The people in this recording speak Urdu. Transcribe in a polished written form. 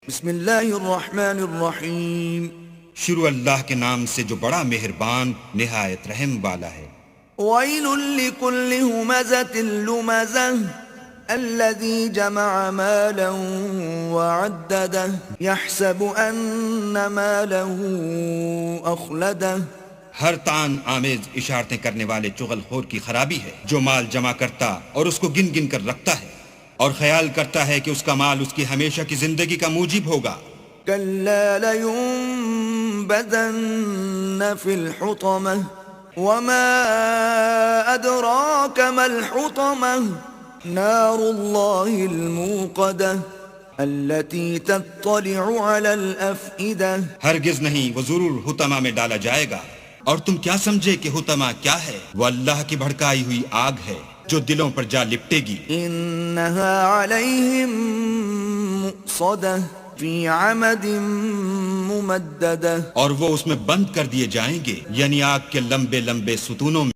بسم اللہ الرحمن الرحیم. شروع اللہ کے نام سے جو بڑا مہربان نہایت رحم والا ہے. ویل لکل ہمزۃ لمزہ الذی جمع مالا وعددہ یحسب ان مالہ اخلدہ. ہر طعن آمیز اشارتیں کرنے والے چغل خور کی خرابی ہے جو مال جمع کرتا اور اس کو گن گن کر رکھتا ہے اور خیال کرتا ہے کہ اس کا مال اس کی ہمیشہ کی زندگی کا موجب ہوگا. کلا لینبذن فی الحطمہ وما ادراک ما الحطمہ نار اللہ الموقدہ التي تطلع على الافئدہ. ہرگز نہیں، وہ ضرور حطمہ میں ڈالا جائے گا. اور تم کیا سمجھے کہ حطمہ کیا ہے؟ وہ اللہ کی بھڑکائی ہوئی آگ ہے جو دلوں پر جا لپٹے گی. انہا علیہم مؤصدہ فی عمد ممددہ. اور وہ اس میں بند کر دیے جائیں گے، یعنی آگ کے لمبے لمبے ستونوں میں.